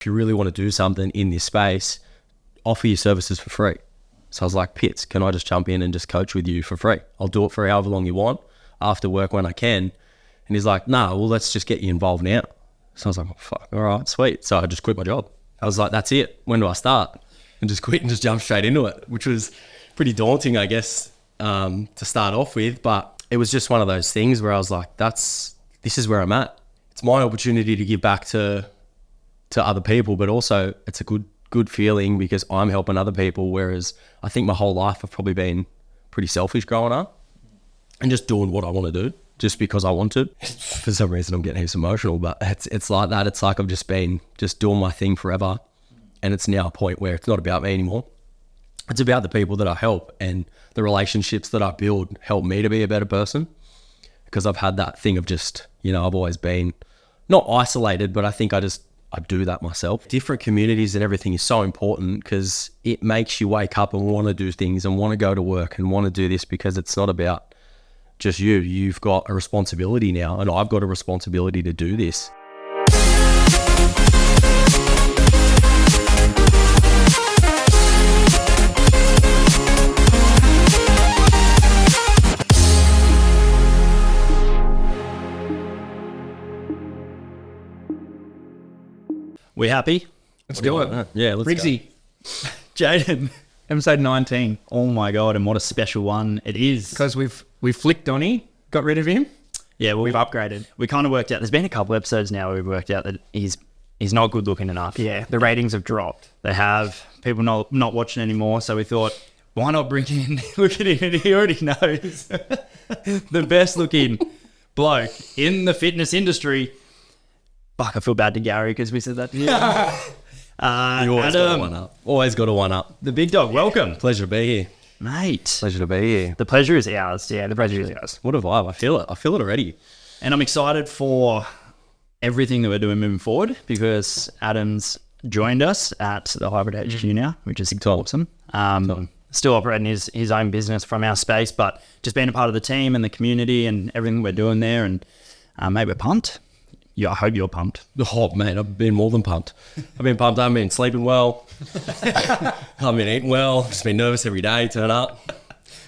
if you really want to do something in this space, offer your services for free. So I was like, Pitts, can I just jump in and just coach with you for free? I'll do it for however long you want, after work when I can. And he's like, no, well, let's just get you involved now. So I was like, oh, fuck, all right, sweet. So I just quit my job. I was like, that's it. When do I start? And just quit and just jump straight into it, which was pretty daunting, I guess, to start off with. But it was just one of those things where I was like, this is where I'm at. It's my opportunity to give back to other people, but also it's a good feeling because I'm helping other people. Whereas I think my whole life I've probably been pretty selfish growing up and just doing what I want to do just because I want to. For some reason I'm getting heaps emotional, but it's like that. It's like I've just been just doing my thing forever. And it's now a point where it's not about me anymore. It's about the people that I help, and the relationships that I build help me to be a better person, because I've had that thing of just, I've always been not isolated, but I think I do that myself. Different communities and everything is so important because it makes you wake up and want to do things and want to go to work and want to do this, because it's not about just you. You've got a responsibility now, and I've got a responsibility to do this. We happy? Let's do it. Yeah, let's Briggsy. Jaden. Episode 19. Oh my God, and what a special one it is. Because we flicked Donnie, got rid of him. Yeah, well, We've upgraded. we kind of worked out, there's been a couple episodes now where we've worked out that he's not good looking enough. Yeah, the ratings have dropped. They have. People not watching anymore, so we thought, why not bring in, look at him, he already knows, the best looking bloke in the fitness industry. Fuck, I feel bad to Gary because we said that to you. You always got a one up. Always got a one up. The big dog, welcome. Pleasure to be here. Mate. Pleasure to be here. The pleasure is ours. Yeah, the pleasure is ours. What a vibe. I feel it. I feel it already. And I'm excited for everything that we're doing moving forward, because Adam's joined us at the Hybrid HQ now, which is awesome. Still operating his own business from our space, but just being a part of the team and the community and everything we're doing there. And mate, we're pumped. Yeah, I hope you're pumped. Oh, man, I've been more than pumped. I've been pumped. I've been sleeping well. I've been eating well. Just been nervous every day, turn up.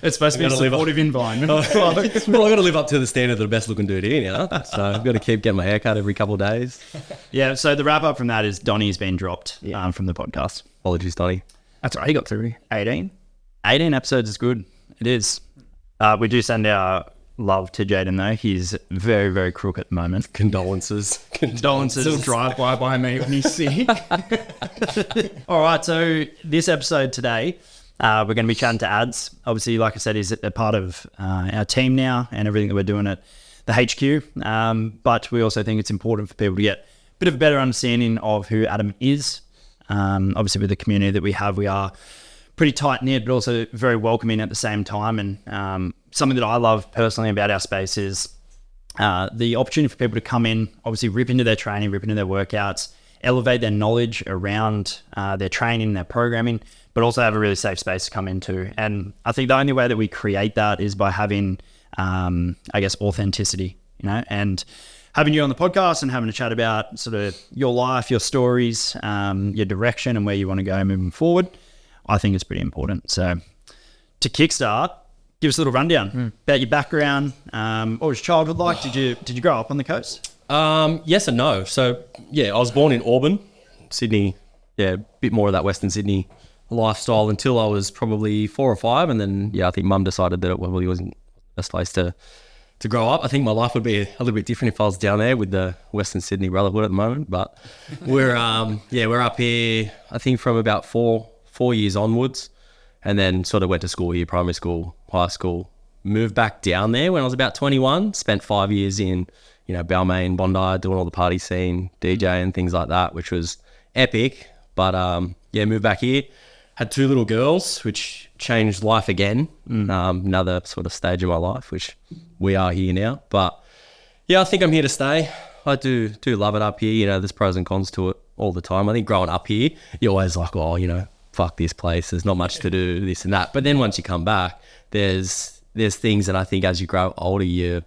It's supposed to be a supportive environment. Well, I've got to live up to the standard of the best looking dude here now. So I've got to keep getting my hair cut every couple of days. Yeah, so the wrap up from that is Donnie's been dropped from the podcast. Apologies, Donnie. That's right, he got through 18. 18 episodes is good. It is. We do send our love to Jaden though. He's very, very crook at the moment. Condolences. Still drive by me when he's sick. All right, so this episode today, we're going to be chatting to Ads. Obviously, like I said, he's a part of our team now and everything that we're doing at the HQ. But we also think it's important for people to get a bit of a better understanding of who Adam is. Obviously, with the community that we have, we are pretty tight-knit, but also very welcoming at the same time. And something that I love personally about our space is the opportunity for people to come in, obviously rip into their training, rip into their workouts, elevate their knowledge around their training, their programming, but also have a really safe space to come into. And I think the only way that we create that is by having, authenticity, and having you on the podcast and having a chat about sort of your life, your stories, your direction and where you want to go moving forward. I think it's pretty important. So to kickstart, give us a little rundown about your background. What was your childhood like? Did you grow up on the coast? Yes and no. So, I was born in Auburn, Sydney. Yeah, a bit more of that Western Sydney lifestyle until I was probably 4 or 5. And then, I think Mum decided that it probably wasn't the best place to grow up. I think my life would be a little bit different if I was down there with the Western Sydney Brotherhood at the moment. But we're up here, I think, from about 4 years onwards, and then sort of went to school here, primary school, high school, moved back down there when I was about 21, spent 5 years in, Balmain, Bondi, doing all the party scene, DJ and things like that, which was epic. But moved back here, had 2 little girls, which changed life again. Another sort of stage of my life, which we are here now. But I think I'm here to stay. I do love it up here. There's pros and cons to it all the time. I think growing up here, you're always like, fuck this place, there's not much to do, this and that. But then once you come back, there's things, and I think as you grow older, you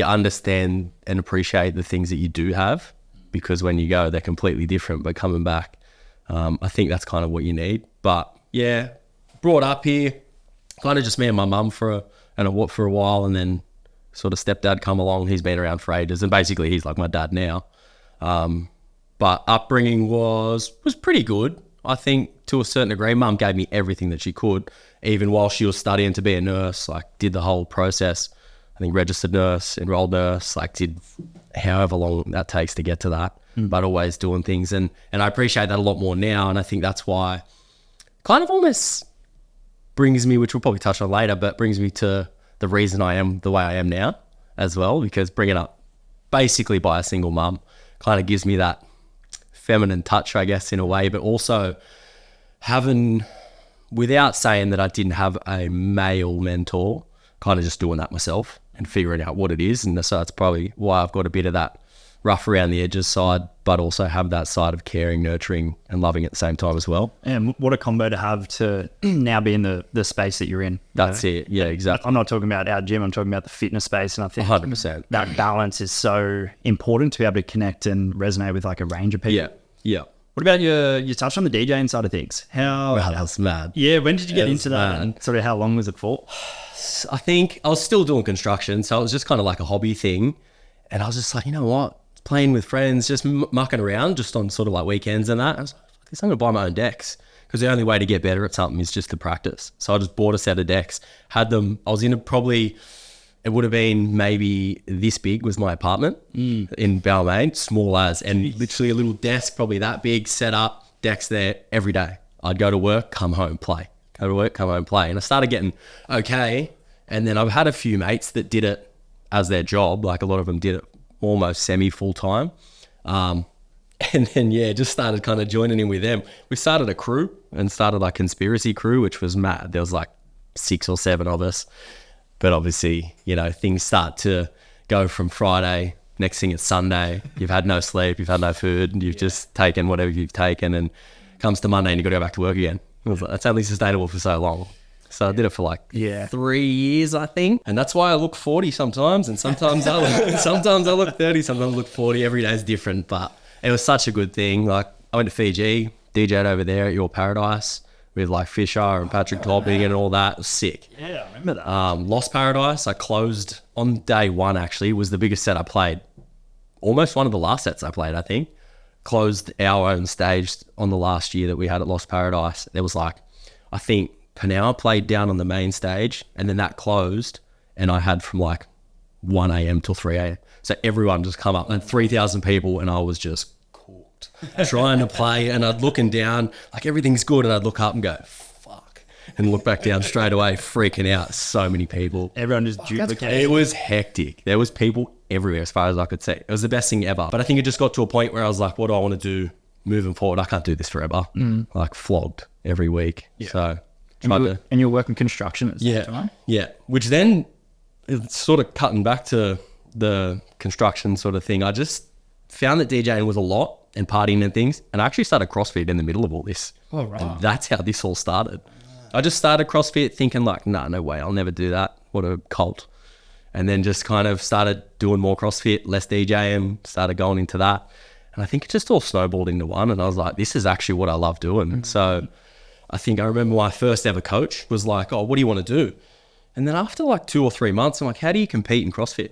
understand and appreciate the things that you do have, because when you go, they're completely different. But coming back, I think that's kind of what you need. But yeah, brought up here, kind of just me and my mum for a while, and then sort of stepdad come along. He's been around for ages, and basically he's like my dad now. But upbringing was pretty good. I think to a certain degree, mum gave me everything that she could, even while she was studying to be a nurse, like did the whole process. I think registered nurse, enrolled nurse, like did however long that takes to get to that, but always doing things. And I appreciate that a lot more now. And I think that's why kind of almost brings me, which we'll probably touch on later, but brings me to the reason I am the way I am now as well, because bringing up basically by a single mum kind of gives me that feminine touch, I guess, in a way, but also having, without saying that I didn't have a male mentor, kind of just doing that myself and figuring out what it is. And so that's probably why I've got a bit of that rough around the edges side, but also have that side of caring, nurturing and loving at the same time as well. And what a combo to have to now be in the space that you're in. That's it. Yeah, exactly. I'm not talking about our gym, I'm talking about the fitness space. And I think 100%. that balance is so important to be able to connect and resonate with like a range of people. Yeah. Yeah. What about you touched on the DJing side of things. Wow, that was mad. Yeah, when did you get into that? Mad. And sort of how long was it for? I think I was still doing construction, so it was just kind of like a hobby thing. And I was just like, you know what? Playing with friends, just mucking around just on sort of like weekends and that. I was like, I guess I'm going to buy my own decks, because the only way to get better at something is just to practice. So I just bought a set of decks, had them. I was in it would have been maybe this big was my apartment in Balmain, small as, and literally a little desk, probably that big, set up, decks there every day. I'd go to work, come home, play. Go to work, come home, play. And I started getting okay. And then I've had a few mates that did it as their job. Like a lot of them did it almost semi full time. And then, just started kind of joining in with them. We started a crew and started like conspiracy crew, which was mad. There was like 6 or 7 of us. But obviously, things start to go from Friday. Next thing it's Sunday. You've had no sleep. You've had no food. And you've just taken whatever you've taken. And comes to Monday and you've got to go back to work again. I was like, that's only sustainable for so long. So I did it for like 3 years, I think. And that's why I look 40 sometimes. And sometimes I look 30. Sometimes I look 40. Every day is different. But it was such a good thing. Like I went to Fiji, DJ'd over there at Your Paradise with like Fisher and Patrick Topping and all that. It was sick. Yeah, I remember that. Lost Paradise, I closed on day 1 actually. It was the biggest set I played. Almost one of the last sets I played, I think. Closed our own stage on the last year that we had at Lost Paradise. There was like, I think Panawa played down on the main stage, and then that closed, and I had from like 1 a.m. till 3 a.m. So everyone just come up, and 3,000 people, and I was just cooked trying to play, and I'd looking down like everything's good, and I'd look up and go fuck, and look back down straight away, freaking out. So many people, Everyone just duplicated. it was hectic. There was people everywhere as far as I could see. It was the best thing ever. But I think it just got to a point where I was like, what do I want to do moving forward? I can't do this forever. Like flogged every week. So And you're working construction at the time? Yeah. Which then it's sort of cutting back to the construction sort of thing. I just found that DJing was a lot and partying and things. And I actually started CrossFit in the middle of all this. Oh, right. And that's how this all started. I just started CrossFit thinking like, nah, no way. I'll never do that. What a cult. And then just kind of started doing more CrossFit, less DJing, started going into that. And I think it just all snowballed into one. And I was like, this is actually what I love doing. So I think I remember my first ever coach was like, oh, what do you want to do? And then after like 2 or 3 months, I'm like, how do you compete in CrossFit?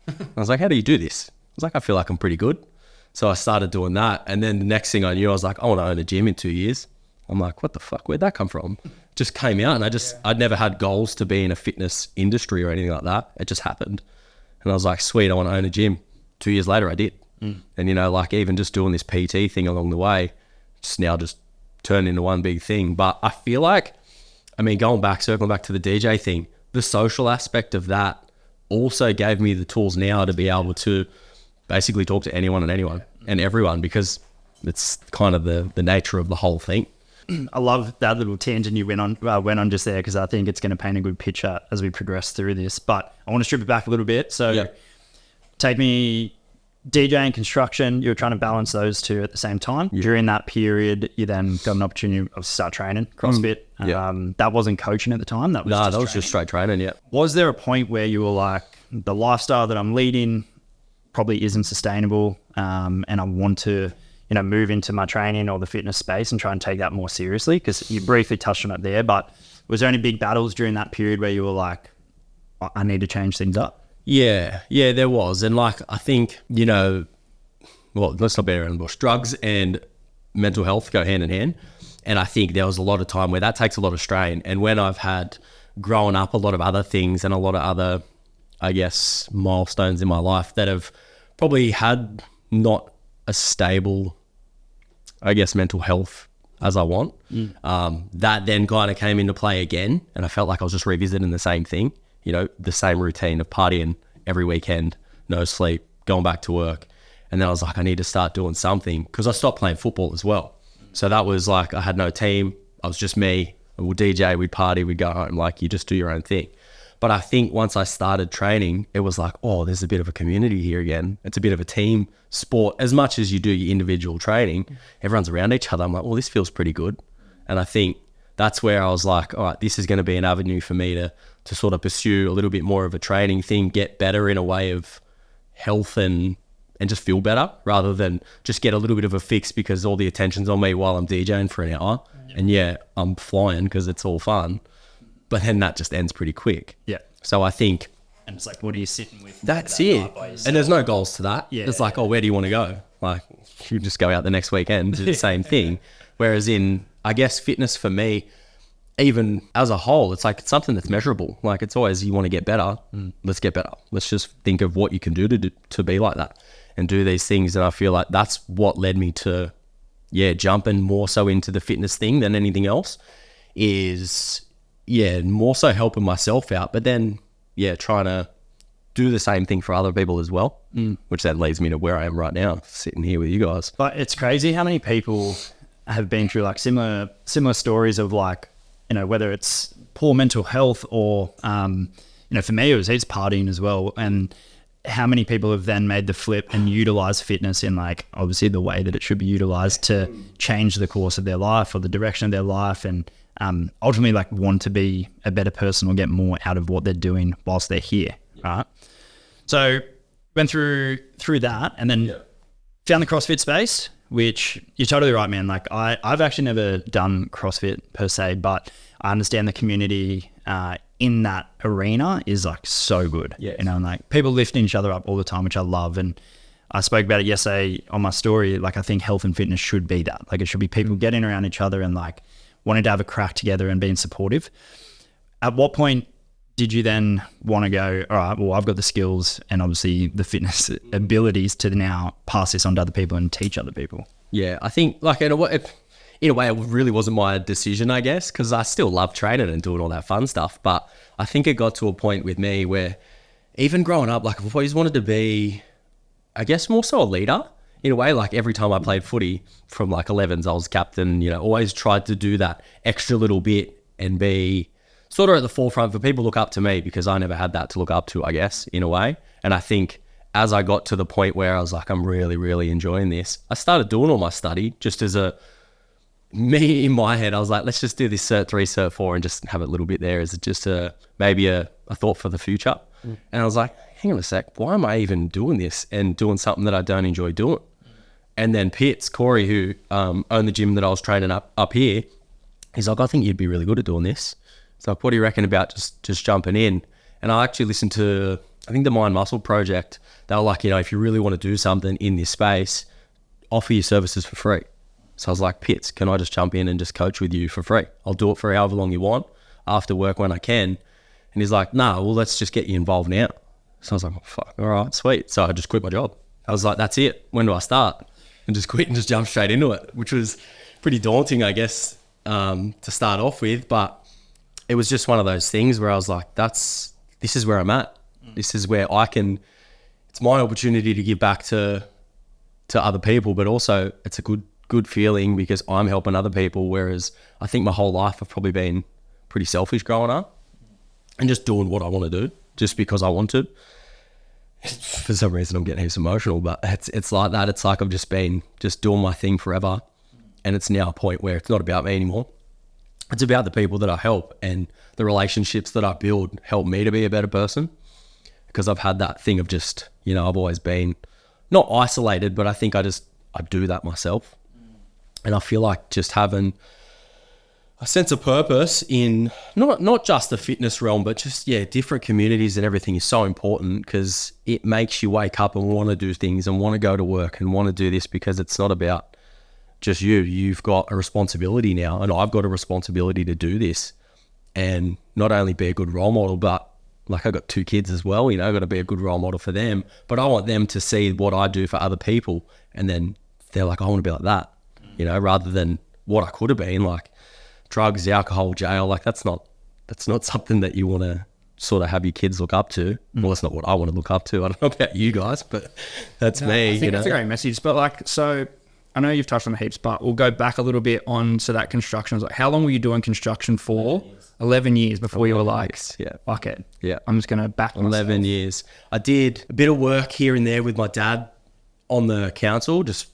I was like, how do you do this? I was like, I feel like I'm pretty good. So I started doing that. And then the next thing I knew, I was like, I want to own a gym in 2 years. I'm like, what the fuck? Where'd that come from? Just came out, and I'd never had goals to be in a fitness industry or anything like that. It just happened. And I was like, sweet, I want to own a gym. 2 years later, I did. And, like even just doing this PT thing along the way, just turned into one big thing. But I feel like, circling back to the DJ thing, the social aspect of that also gave me the tools now to be able to basically talk to anyone and everyone, because it's kind of the nature of the whole thing. I love that little tangent you went on just there, because I think it's going to paint a good picture as we progress through this. But I want to strip it back a little bit. So take me DJing, construction, you were trying to balance those two at the same time. During that period, you then got an opportunity to start training CrossFit. That wasn't coaching at the time. That was just straight training. Yeah. Was there a point where you were like, the lifestyle that I'm leading probably isn't sustainable, and I want to, move into my training or the fitness space and try and take that more seriously? Because you briefly touched on it there, but was there any big battles during that period where you were like, I need to change things up? Yeah, there was. And like, I think, well, let's not beat around the bush. Drugs and mental health go hand in hand. And I think there was a lot of time where that takes a lot of strain. And when I've had grown up a lot of other things and a lot of other, I guess, milestones in my life that have probably had not a stable, I guess, mental health as I want, that then kind of came into play again. And I felt like I was just revisiting the same thing, the same routine of partying every weekend, no sleep, going back to work. And then I was like, I need to start doing something, because I stopped playing football as well. So that was like, I had no team. I was just me. We'd DJ, we'd party, we'd go home. Like, you just do your own thing. But I think once I started training, it was like, oh, there's a bit of a community here again. It's a bit of a team sport. As much as you do your individual training, everyone's around each other. I'm like, well, this feels pretty good. And I think that's where I was like, all right, this is going to be an avenue for me to sort of pursue a little bit more of a training thing, get better in a way of health and just feel better, rather than just get a little bit of a fix because all the attention's on me while I'm DJing for an hour. And yeah, I'm flying because it's all fun, but then that just ends pretty quick. Yeah. So I think, and it's like, what are you sitting with? that's it. And there's no goals to that. Yeah. It's like, oh, where do you want to go? Like, you just go out the next weekend, do the same thing. Whereas in, I guess, fitness for me, even as a whole, it's like, it's something that's measurable. Like, it's always, you want to get better. Let's get better. Let's just think of what you can do to be like that and do these things. And I feel like that's what led me to, jumping more so into the fitness thing than anything else, is, more so helping myself out, but then, trying to do the same thing for other people as well, which then leads me to where I am right now, sitting here with you guys. But it's crazy how many people have been through like similar stories of like, whether it's poor mental health or, for me, it's partying as well. And how many people have then made the flip and utilized fitness in like, obviously the way that it should be utilized to change the course of their life or the direction of their life, and ultimately like want to be a better person or get more out of what they're doing whilst they're here, right? So went through that, and then found the CrossFit space, which you're totally right, man. Like I've actually never done CrossFit per se, but I understand the community in that arena is like so good. Yes. And like people lifting each other up all the time, which I love. And I spoke about it yesterday on my story. Like, I think health and fitness should be that. Like, it should be people getting around each other and like wanting to have a crack together and being supportive. At what point did you then want to go, all right, well, I've got the skills and obviously the fitness abilities to now pass this on to other people and teach other people? Yeah, I think like in a way, it really wasn't my decision, I guess, because I still love training and doing all that fun stuff. But I think it got to a point with me where even growing up, like, I've always wanted to be, I guess, more so a leader in a way. Like, every time I played footy from like 11s, I was captain, always tried to do that extra little bit and be sort of at the forefront for people to look up to me, because I never had that to look up to, I guess, in a way. And I think as I got to the point where I was like, I'm really, really enjoying this, I started doing all my study just as me in my head. I was like, let's just do this Cert 3, Cert 4 and just have a little bit there as just maybe a thought for the future. And I was like, hang on a sec, why am I even doing this and doing something that I don't enjoy doing? And then Corey, who owned the gym that I was training up here, he's like, I think you'd be really good at doing this. It's like, what do you reckon about just jumping in? And I actually listened to, I think, the Mind Muscle Project. They were like, if you really want to do something in this space, offer your services for free. So I was like, Pitts, can I just jump in and just coach with you for free? I'll do it for however long you want, after work when I can. And he's like, no, well, let's just get you involved now. So I was like, oh, fuck, all right, sweet. So I just quit my job. I was like, that's it. When do I start? And just quit and just jump straight into it, which was pretty daunting, I guess, to start off with. But it was just one of those things where I was like, this is where I'm at. This is where it's my opportunity to give back to other people, but also it's a good feeling because I'm helping other people. Whereas I think my whole life I've probably been pretty selfish growing up and just doing what I want to do just because I want to. For some reason I'm getting heaps emotional, but it's like that. It's like I've just been doing my thing forever, and it's now a point where it's not about me anymore. It's about the people that I help, and the relationships that I build help me to be a better person. because I've had that thing of just, you know, I've always been not isolated, but I think I do that myself. And I feel like just having a sense of purpose in not just the fitness realm, but just, different communities and everything is so important, because it makes you wake up and want to do things and want to go to work and want to do this, because it's not about just you. You've got a responsibility now, and I've got a responsibility to do this and not only be a good role model, but like I've got 2 kids as well, you know, I've got to be a good role model for them, but I want them to see what I do for other people. And then they're like, I want to be like that, you know, rather than what I could have been, like drugs, alcohol, jail. Like that's not something that you want to sort of have your kids look up to. Well, that's not what I want to look up to. I don't know about you guys, but that's me. I think that's a great message. But like, so I know you've touched on heaps, but we'll go back a little bit on to that construction. Like, how long were you doing construction for? 11 years before you were like, fuck it. Yeah. I'm just going to back myself. 11 years. I did a bit of work here and there with my dad on the council, just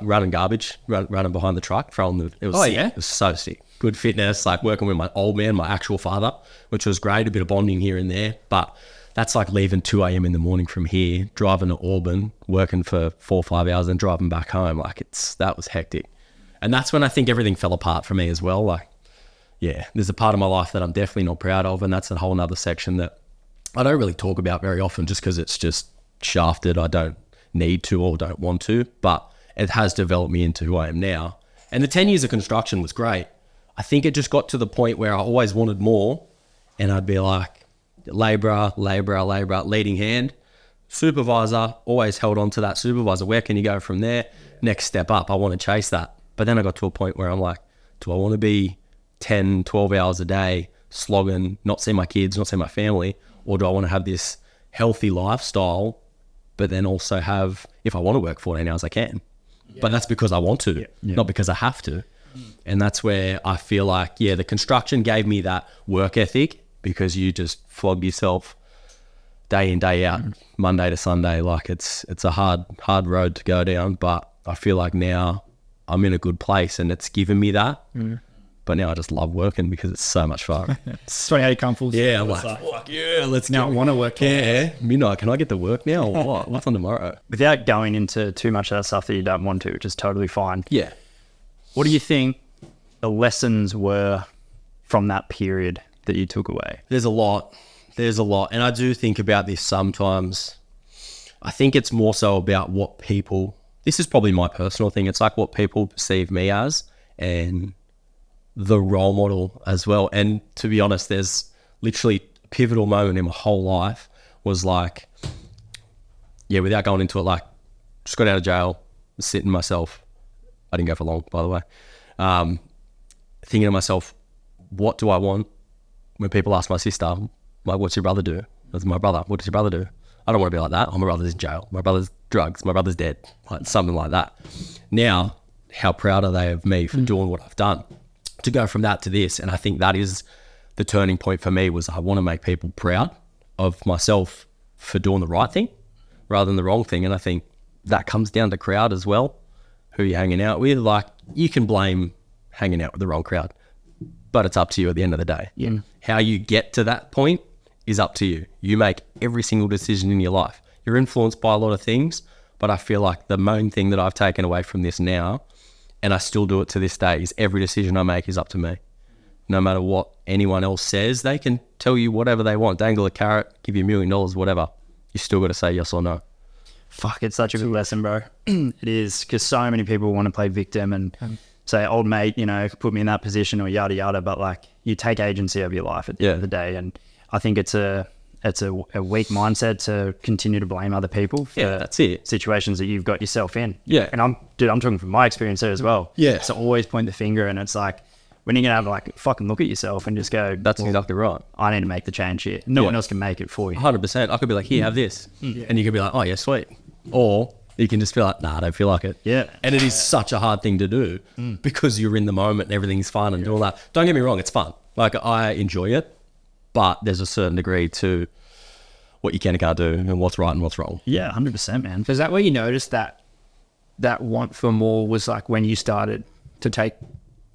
running garbage, running behind the truck, it was sick. It was so sick. Good fitness, like working with my old man, my actual father, which was great, a bit of bonding here and there. But that's like leaving 2 a.m. in the morning from here, driving to Auburn, working for 4 or 5 hours and driving back home. Like that was hectic. And that's when I think everything fell apart for me as well. Like, there's a part of my life that I'm definitely not proud of, and that's a whole nother section that I don't really talk about very often, just because it's just shafted. I don't need to or don't want to, but it has developed me into who I am now. And the 10 years of construction was great. I think it just got to the point where I always wanted more, and I'd be like, labourer, leading hand, supervisor, always held on to that supervisor. Where can you go from there? Next step up, I want to chase that. But then I got to a point where I'm like, do I want to be 10, 12 hours a day slogging, not see my kids, not see my family, or do I want to have this healthy lifestyle, but then also have, if I want to work 14 hours, I can. But that's because I want to, not because I have to. And that's where I feel like, the construction gave me that work ethic, because you just flog yourself day in, day out, Monday to Sunday. Like it's a hard road to go down, but I feel like now I'm in a good place and it's given me that. But now I just love working because it's so much fun. It's funny how you come full circle. Yeah, I'm like, fuck yeah, let's now go. I want to work. Midnight, can I get to work now or what? What's on tomorrow? Without going into too much of that stuff that you don't want to, which is totally fine. Yeah. What do you think the lessons were from that period that you took away? There's a lot. And I do think about this sometimes. I think it's more so about what people, this is probably my personal thing. It's like what people perceive me as and the role model as well. And to be honest, there's literally a pivotal moment in my whole life was like, without going into it, like just got out of jail, sitting myself. I didn't go for long, by the way. Thinking to myself, what do I want? When people ask my sister, like, what's your brother do? That's my brother. What does your brother do? I don't want to be like that. Oh, my brother's in jail. My brother's drugs. My brother's dead. Like something like that. Now, how proud are they of me for doing what I've done? To go from that to this. And I think that is the turning point for me, was I want to make people proud of myself for doing the right thing rather than the wrong thing. And I think that comes down to crowd as well, who you're hanging out with. Like, you can blame hanging out with the wrong crowd, but it's up to you at the end of the day. Yeah. How you get to that point is up to you. You make every single decision in your life. You're influenced by a lot of things, but I feel like the main thing that I've taken away from this now, and I still do it to this day, is every decision I make is up to me. No matter what anyone else says, they can tell you whatever they want, dangle a carrot, give you $1 million, whatever. You still got to say yes or no. Fuck, it's such a good lesson, bro. It is, because so many people want to play victim and say, old mate, put me in that position or yada yada, but like, you take agency over your life at the end of the day. And I think it's a weak mindset to continue to blame other people for that's it. situations that you've got yourself in. Yeah. And I'm talking from my experience there as well. Yeah. So always point the finger, and it's like, when you're going to have like fucking look at yourself and just go, That's exactly right. I need to make the change here. No one else can make it for you. 100%. I could be like, here, have this. And you could be like, oh yeah, sweet. Or you can just feel like, nah, I don't feel like it. Yeah. And it is such a hard thing to do because you're in the moment and everything's fun and all that. Don't get me wrong, it's fun. Like, I enjoy it, but there's a certain degree to what you can and can't do and what's right and what's wrong. Yeah, 100%, man. So is that where you noticed that want for more was like when you started to take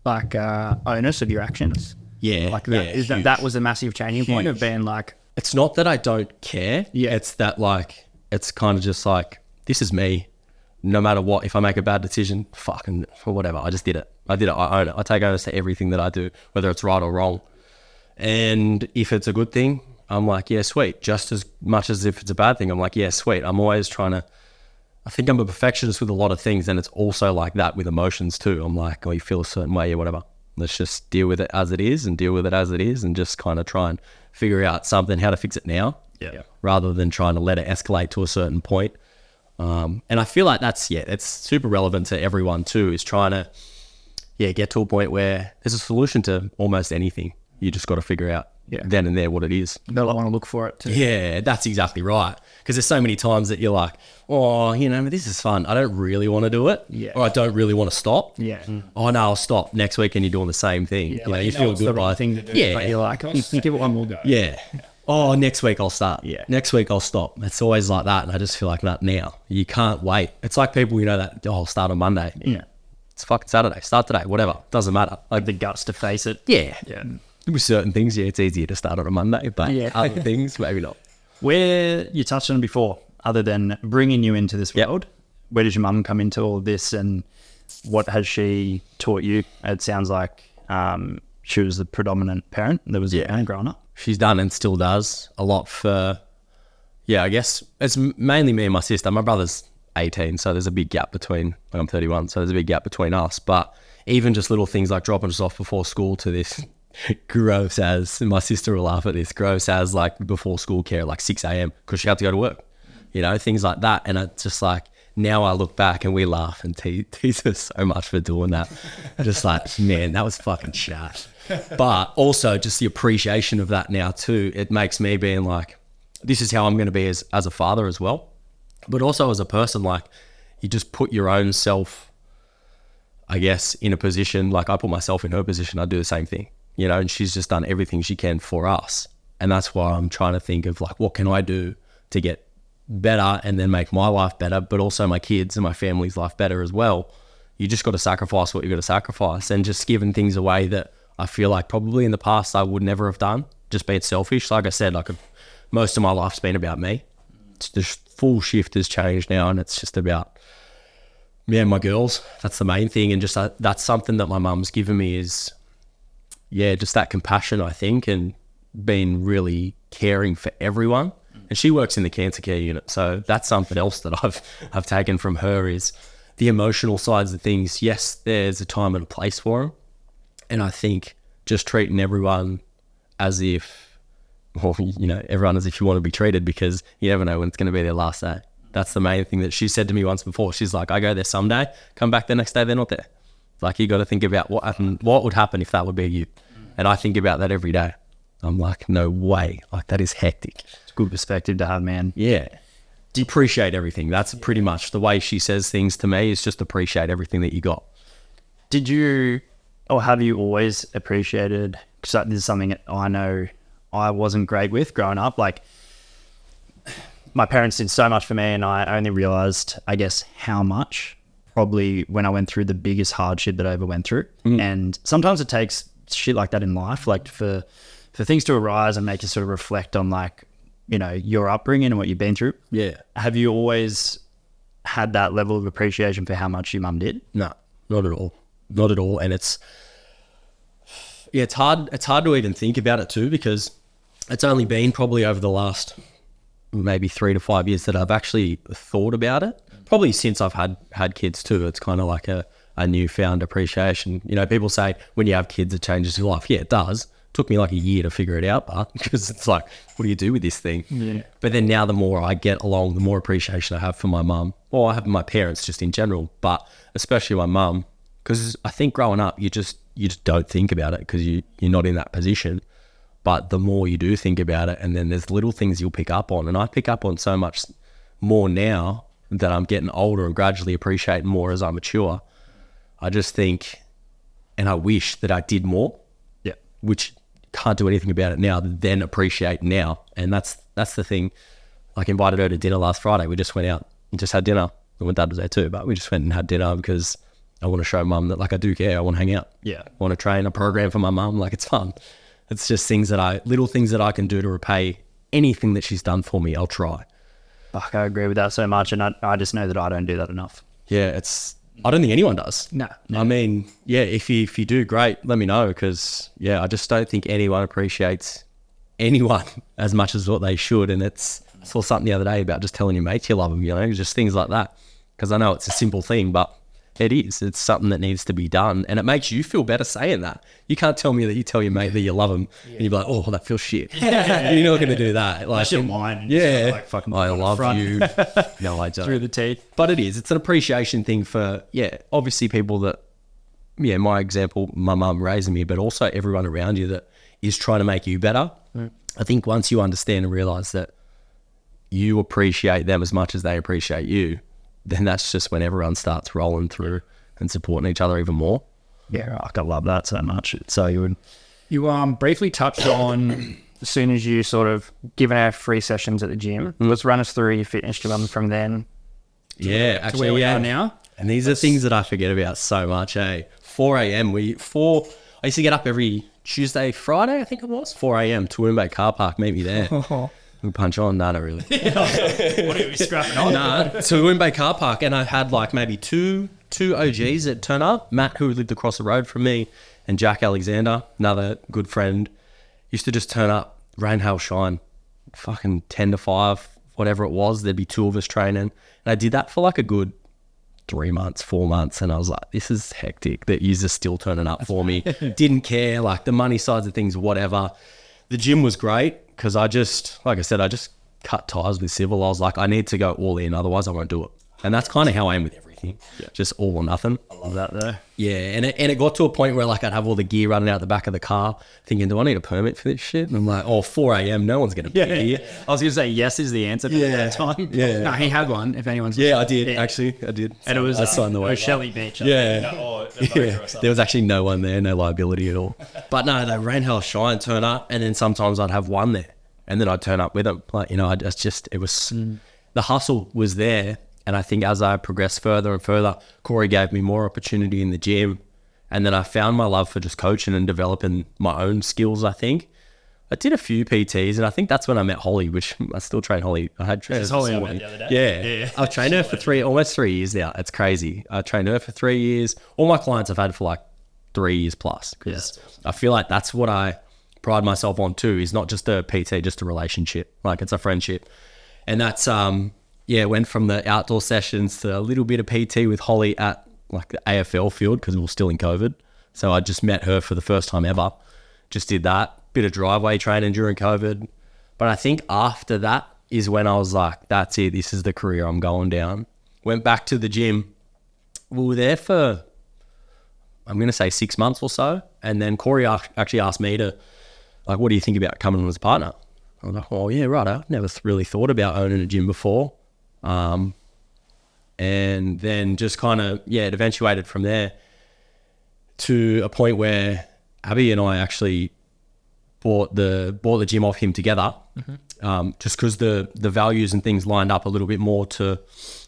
like onus of your actions? Yeah. Like that, that was a massive changing point of being like, it's not that I don't care. Yeah. It's that like, it's kind of just like, this is me. No matter what, if I make a bad decision, fucking or whatever, I just did it. I did it. I own it. I take ownership to everything that I do, whether it's right or wrong. And if it's a good thing, I'm like, yeah, sweet. Just as much as if it's a bad thing, I'm like, yeah, sweet. I'm always trying to, I think I'm a perfectionist with a lot of things, and it's also like that with emotions too. I'm like, oh, you feel a certain way or whatever. Let's just deal with it as it is and deal with it as it is and just kind of try and figure out something, how to fix it now, rather than trying to let it escalate to a certain point. And I feel like it's super relevant to everyone too, is trying to, get to a point where there's a solution to almost anything. You just got to figure out then and there what it is. They'll want to look for it too. Yeah, that's exactly right. Because there's so many times that you're like, oh, this is fun. I don't really want to do it. Yeah. Or I don't really want to stop. Yeah. Oh, no, I'll stop next week, and you're doing the same thing. Yeah, you feel it's good the by right thing to do. Yeah. But you're like, oh, give it one more go. Yeah. Oh, next week I'll start. Yeah. Next week I'll stop. It's always like that. And I just feel like that now. You can't wait. It's like people, that, I'll start on Monday. Yeah. It's fucking Saturday. Start today. Whatever. Doesn't matter. Like the guts to face it. Yeah. Yeah. With certain things, it's easier to start on a Monday. But other things, maybe not. Where you touched on before, other than bringing you into this world, where did your mum come into all of this, and what has she taught you? It sounds like she was the predominant parent that was growing up. She's done and still does a lot for, I guess it's mainly me and my sister. My brother's 18, so there's a big gap between, I'm 31, so there's a big gap between us. But even just little things like dropping us off before school to this gross as, and my sister will laugh at this, gross as like before school care, like 6 a.m. because she had to go to work, things like that. And it's just like, now I look back and we laugh and tease her so much for doing that. Just like, man, that was fucking shit. But also just the appreciation of that now too, it makes me being like, this is how I'm going to be as a father as well. But also as a person, like you just put your own self, I guess, in a position, like I put myself in her position, I'd do the same thing, and she's just done everything she can for us. And that's why I'm trying to think of like, what can I do to get better and then make my life better, but also my kids and my family's life better as well. You just got to sacrifice what you got to sacrifice, and just giving things away that I feel like probably in the past I would never have done, just being selfish. Like I said, most of my life's been about me. It's just full shift has changed now, and it's just about my girls. That's the main thing. And just that's something that my mum's given me is just that compassion, I think, and being really caring for everyone. And she works in the cancer care unit, so that's something else that I've taken from her, is the emotional sides of things. Yes, there's a time and a place for them, and I think just treating everyone as if, everyone as if you want to be treated, because you never know when it's going to be their last day. That's the main thing that she said to me once before. She's like, I go there someday, come back the next day, they're not there. Like, you got to think about what would happen if that would be you. And I think about that every day. I'm like, no way. Like, that is hectic. It's a good perspective to have, man. Yeah. Appreciate everything. That's pretty much the way she says things to me, is just appreciate everything that you got. Did you, or have you always appreciated, because this is something that I know I wasn't great with growing up. Like, my parents did so much for me, and I only realized, I guess, how much probably when I went through the biggest hardship that I ever went through. And sometimes it takes shit like that in life, like for things to arise and make you sort of reflect on, like, your upbringing and what you've been through. Yeah. Have you always had that level of appreciation for how much your mum did? No, not at all. Not at all. And it's hard to even think about it too, because it's only been probably over the last maybe 3 to 5 years that I've actually thought about it. Probably since I've had kids too. It's kind of like a newfound appreciation. People say when you have kids, it changes your life. Yeah, it does. It took me like a year to figure it out, but because it's like, what do you do with this thing? Yeah. But then now the more I get along, the more appreciation I have for my mum. Well, I have my parents just in general, but especially my mum, because I think growing up, you just don't think about it because you're not in that position. But the more you do think about it, and then there's little things you'll pick up on. And I pick up on so much more now that I'm getting older and gradually appreciate more as I mature. I just think, and I wish that I did more. Yeah. Which can't do anything about it now, then appreciate now. And that's the thing. Like, invited her to dinner last Friday. We just went out and just had dinner. And my dad was there too, but we just went and had dinner because I want to show mum that, like, I do care. I want to hang out. Yeah. I want to train a program for my mum. Like, it's fun. It's just little things that I can do to repay anything that she's done for me, I'll try. Fuck, I agree with that so much, and I just know that I don't do that enough. Yeah, I don't think anyone does. No. I mean, yeah, if you do, great, let me know, because, yeah, I just don't think anyone appreciates anyone as much as what they should. And I saw something the other day about just telling your mates you love them, you know, just things like that. Because I know it's a simple thing, but it is. It's something that needs to be done. And it makes you feel better saying that. You can't tell me that you tell your mate that you love them and you're like, oh, that feels shit. You're not going to do that. Like, Shit wine. Yeah. Like fucking I love you. No, I don't. through the teeth. But it is. It's an appreciation thing for, yeah, obviously people that, yeah, my example, my mum raising me, but also everyone around you that is trying to make you better. I think once you understand and realise that you appreciate them as much as they appreciate you, then that's just when everyone starts rolling through and supporting each other even more. Yeah, I love that so much. So you would. You briefly touched on as soon as you sort of given our free sessions at the gym. Let's run us through your fitness journey from then Yeah, to actually, where we yeah. are now. And these are things that I forget about so much, eh? 4 a.m. I used to get up every Tuesday, Friday, I think it was, 4 a.m. to Toowoomba car park, meet me there. We punch on? No, not really. What are you scrapping on? Nah, to Toowoomba car park, and I had like maybe two OGs that turn up. Matt, who lived across the road from me, and Jack Alexander, another good friend, used to just turn up, rain, hail, shine, fucking 10 to 5, whatever it was. There'd be 2 of us training. And I did that for like a good 3 months, 4 months, and I was like, this is hectic that you're still turning up for me. Didn't care, like the money sides of things, whatever. The gym was great because I just cut ties with Civil. I was like, I need to go all in, otherwise I won't do it. And that's kind of how I am with everything, just all or nothing. I love that though. Yeah, and it got to a point where like I'd have all the gear running out the back of the car thinking, do I need a permit for this shit? And I'm like, 4 a.m, no one's going to be here. I was going to say yes is the answer to that time. Yeah. No, he had one, if anyone's... Yeah, I did, actually. I did. And it was I signed the waiver. Shelley Beach. Yeah. Yeah. There was actually no one there, no liability at all. But no, they rain, hell, shine, turn up, and then sometimes I'd have one there, and then I'd turn up with them. Like, you know, the hustle was there, and I think as I progressed further and further, Corey gave me more opportunity in the gym, and then I found my love for just coaching and developing my own skills, I think. I did a few PTs, and I think that's when I met Holly, which I still train Holly. I had trained her Holly I this met morning. the other day. Yeah. I've trained her for almost 3 years now. It's crazy. I trained her for 3 years. All my clients I've had for like 3 years plus. Because I feel like that's what I pride myself on too, is not just a PT, just a relationship. Like it's a friendship. And that's, went from the outdoor sessions to a little bit of PT with Holly at like the AFL field because we were still in COVID. So I just met her for the first time ever. Just did that. Bit of driveway training during COVID. But I think after that is when I was like, that's it. This is the career I'm going down. Went back to the gym. We were there for, I'm going to say 6 months or so. And then Corey actually asked me to, like, what do you think about coming on as a partner? I was like, oh, yeah, right. I've never really thought about owning a gym before. And then just kind of, it eventuated from there to a point where Abby and I actually bought the gym off him together, just because the values and things lined up a little bit more to,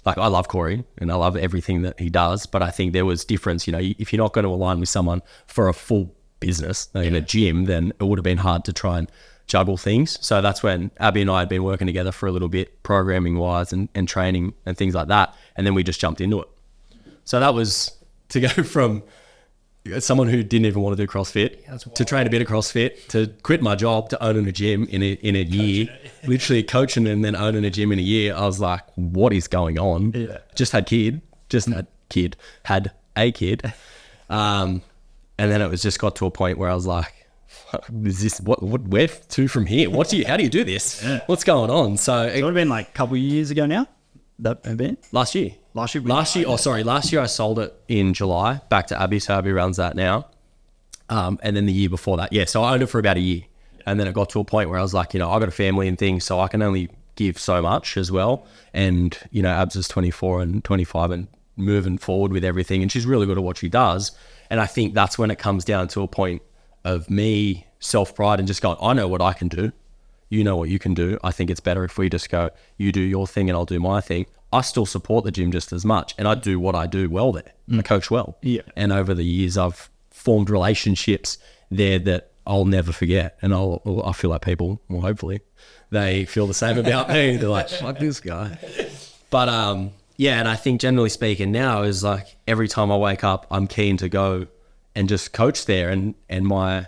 like, I love Corey and I love everything that he does, but I think there was difference. You know, if you're not going to align with someone for a full business in a gym, then it would have been hard to try and juggle things. So that's when Abby and I had been working together for a little bit, programming wise and training and things like that. And then we just jumped into it. So that was to go from someone who didn't even want to do CrossFit to train a bit of CrossFit, to quit my job, to owning a gym in a year, literally coaching and then owning a gym in a year. I was like, what is going on? Yeah. Had a kid. And then it was just got to a point where I was like, is this where to from here? How do you do this? Yeah. What's going on? So It would have been like a couple of years ago now. That had been last year. Last year I sold it in July back to Abby, so Abby runs that now. And then the year before that, so I owned it for about a year. And then it got to a point where I was like, you know, I got a family and things, so I can only give so much as well. And, you know, Abs is 24 and 25 and moving forward with everything, and she's really good at what she does. And I think that's when it comes down to a point of me self-pride and just going, I know what I can do. You know what you can do. I think it's better if we just go, you do your thing and I'll do my thing. I still support the gym just as much, and I do what I do well there. I coach well. Yeah. And over the years, I've formed relationships there that I'll never forget. And I feel like people, well, hopefully they feel the same about me. They're like, fuck this guy. But yeah, and I think generally speaking now is like every time I wake up, I'm keen to go and just coach there, and my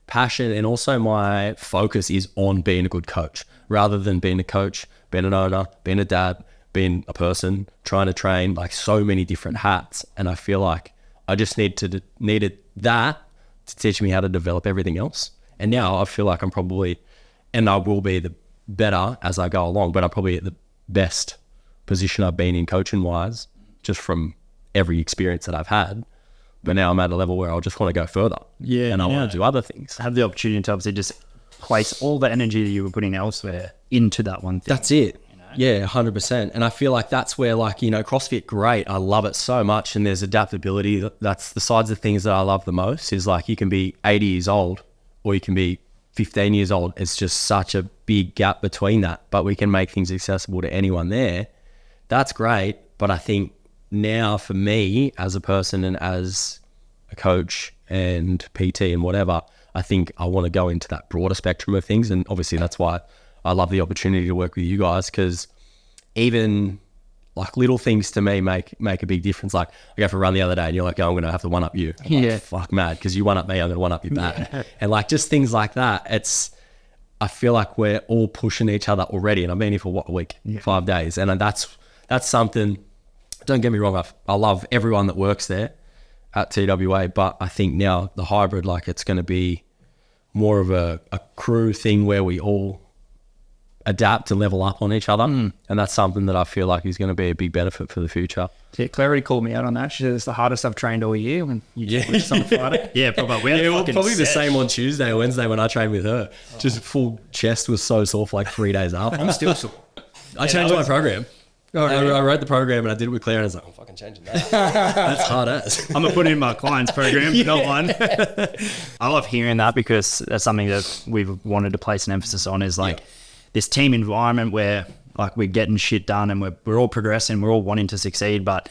passion and also my focus is on being a good coach rather than being a coach, being an owner, being a dad, being a person, trying to train, like so many different hats. And I feel like I just needed that to teach me how to develop everything else. And now I feel like I'm probably, and I will be the better as I go along, but I'm probably at the best position I've been in coaching wise, just from every experience that I've had. But now I'm at a level where I just want to go further. Yeah. And I want to do other things. Have the opportunity to obviously just place all the energy that you were putting elsewhere into that one thing. That's it. Yeah, 100%. And I feel like that's where, like, you know, CrossFit, great. I love it so much. And there's adaptability. That's the sides of things that I love the most, is like you can be 80 years old or you can be 15 years old. It's just such a big gap between that. But we can make things accessible to anyone there. That's great. But I think now for me as a person and as a coach and PT and whatever, I think I want to go into that broader spectrum of things. And obviously that's why I love the opportunity to work with you guys, because even like little things to me make a big difference. Like I go for a run the other day and you're like, oh, I'm going to have to one up you. I'm like, fuck mad, because you one up me, I'm going to one up you back. Yeah. And like just things like that. I feel like we're all pushing each other already. And I've been here for a week, 5 days. And that's something, don't get me wrong, I love everyone that works there at TWA, but I think now the hybrid, like it's going to be more of a crew thing where we all adapt and level up on each other. And that's something that I feel like is going to be a big benefit for the future. Yeah, Claire already called me out on that. She said it's the hardest I've trained all year when you just on Friday. Yeah, probably. Probably the same on Tuesday or Wednesday when I trained with her. Just full chest was so sore for like 3 days after. I'm still sore. I changed my program. Oh, really? I wrote the program and I did it with Claire and I was like, I'm fucking changing that. That's hard as. I'm going to put it in my client's program, not mine. I love hearing that, because that's something that we've wanted to place an emphasis on, is like this team environment where like we're getting shit done and we're all progressing, we're all wanting to succeed, but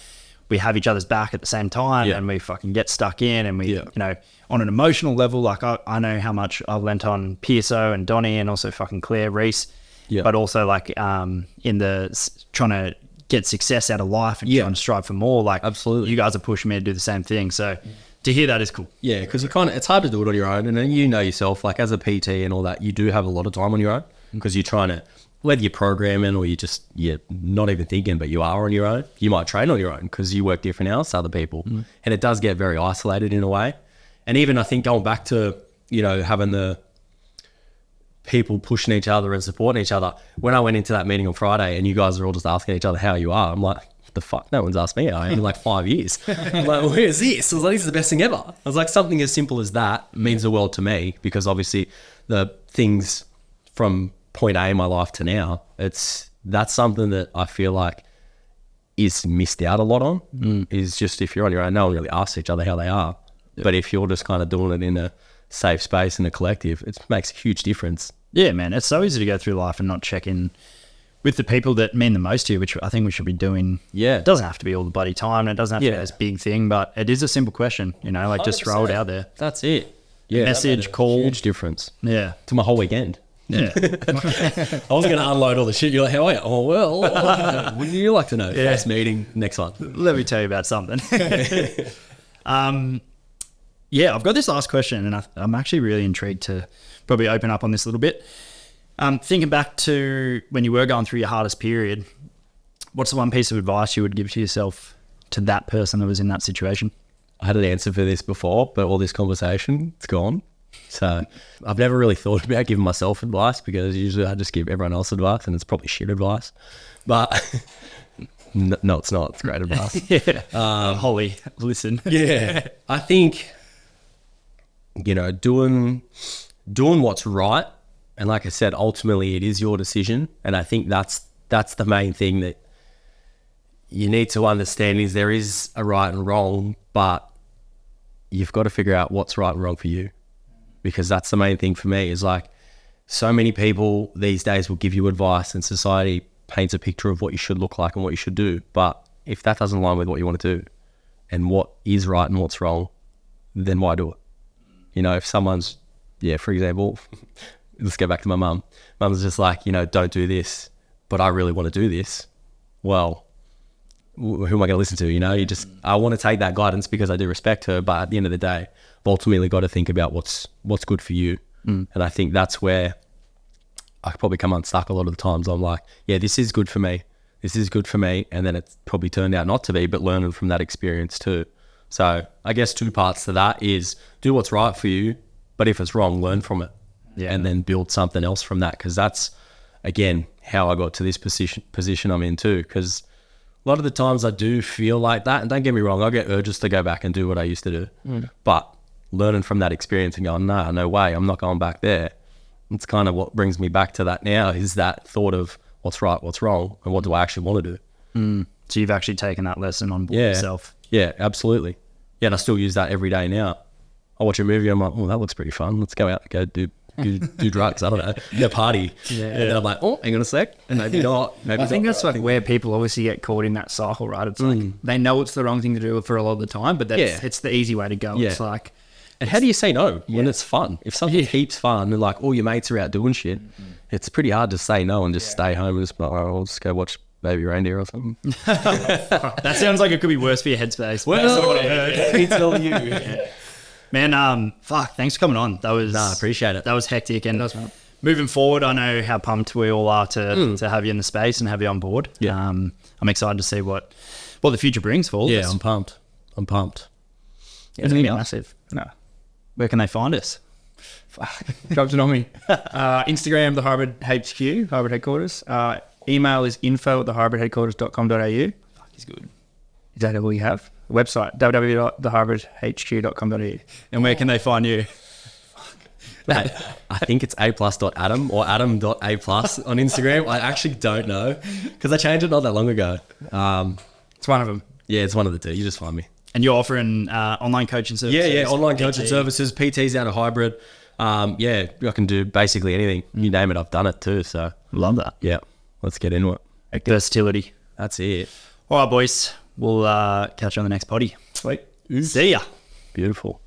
we have each other's back at the same time and we fucking get stuck in, and we, you know, on an emotional level, like I know how much I've lent on Pearso and Donnie and also fucking Claire Reese. Yeah. But also like in the trying to get success out of life and trying to strive for more, like absolutely, you guys are pushing me to do the same thing. So to hear that is cool. Yeah, because it's hard to do it on your own, and then you know yourself, like as a PT and all that, you do have a lot of time on your own because you're trying to, whether you're programming or you're not even thinking, but you are on your own. You might train on your own because you work different hours to other people, and it does get very isolated in a way. And even I think going back to, you know, having the people pushing each other and supporting each other. When I went into that meeting on Friday and you guys are all just asking each other how you are, I'm like, what the fuck? No one's asked me how I am in like 5 years. I'm like, where's this? I was like, this is the best thing ever. I was like, something as simple as that means the world to me, because obviously the things from point A in my life to now, that's something that I feel like is missed out a lot on, is just if you're on your own, no one really asks each other how they are. Yep. But if you're just kind of doing it in a safe space and a collective, it makes a huge difference. Yeah, man, it's so easy to go through life and not check in with the people that mean the most to you, which I think we should be doing. Yeah, it doesn't have to be all the bloody time, and it doesn't have to be this big thing, but it is a simple question, you know, like 100%. Just throw it out there. That's it. Yeah, message, call, huge difference. Yeah, to my whole weekend. Yeah, I was going to unload all the shit. You're like, how are you? Oh well, wouldn't you like to know? Yeah. First meeting next one. Let me tell you about something. Yeah, I've got this last question, and I'm actually really intrigued to probably open up on this a little bit. Thinking back to when you were going through your hardest period, what's the one piece of advice you would give to yourself, to that person that was in that situation? I had an answer for this before, but all this conversation, it's gone. So I've never really thought about giving myself advice, because usually I just give everyone else advice, and it's probably shit advice. But no, it's not. It's great advice. Holly, listen. Yeah, I think, you know, doing what's right, and like I said, ultimately it is your decision, and I think that's the main thing that you need to understand, is there is a right and wrong, but you've got to figure out what's right and wrong for you, because that's the main thing for me. Is like, so many people these days will give you advice, and society paints a picture of what you should look like and what you should do, but if that doesn't align with what you want to do and what is right and what's wrong, then why do it? You know, if someone's yeah, for example, let's go back to my mum. Mum's just like, you know, don't do this, but I really want to do this. Well, who am I going to listen to? You know, I want to take that guidance because I do respect her, but at the end of the day, I've ultimately got to think about what's good for you. And I think that's where I probably come unstuck a lot of the times. I'm like, yeah, this is good for me. This is good for me. And then it's probably turned out not to be, but learning from that experience too. So I guess 2 parts to that is do what's right for you, but if it's wrong, learn from it. Yeah. And then build something else from that. Because that's, again, how I got to this position I'm in too. Because a lot of the times I do feel like that. And don't get me wrong, I get urges to go back and do what I used to do. But learning from that experience and going, nah, no way, I'm not going back there. It's kind of what brings me back to that now, is that thought of what's right, what's wrong, and what do I actually want to do. So you've actually taken that lesson on board yourself. Yeah, absolutely. Yeah, and I still use that every day now. I watch a movie, I'm like, oh, that looks pretty fun. Let's go out and go do drugs. I don't know, go party. Yeah. And then I'm like, oh, hang on a sec. And maybe not. Maybe I think not. that's like where people obviously get caught in that cycle, right? It's like they know it's the wrong thing to do for a lot of the time, but it's the easy way to go. Yeah. It's like, and how do you say no when it's fun? If something keeps fun and like all your mates are out doing shit, it's pretty hard to say no and just stay home and just be like, oh, I'll just go watch Baby Reindeer or something. That sounds like it could be worse for your headspace. Well, I tell you. Man, fuck, thanks for coming on. That was I appreciate it. That was hectic. And moving forward, I know how pumped we all are to have you in the space and have you on board. Yeah. I'm excited to see what the future brings for all of Yeah, us. I'm pumped. Yeah, it's gonna be massive. No. Where can they find us? drops it on me. Instagram, the Hybrid HQ, Hybrid Headquarters. Email is info@thehybridheadquarters.com.au. Fuck, he's good. Is that all you have? Website, www.thehybridhq.com.au. And where can they find you? I think it's a+.adam or adam.a+ on Instagram. I actually don't know because I changed it not that long ago. It's one of them. Yeah, it's one of the 2. You just find me. And you're offering online coaching services? Yeah, online coaching PT. services, PTs out of Hybrid. Yeah, I can do basically anything. You name it, I've done it too. So Love that. yeah, let's get into it. Versatility. That's it. All right, boys. We'll catch you on the next potty. Sweet. See ya. Beautiful.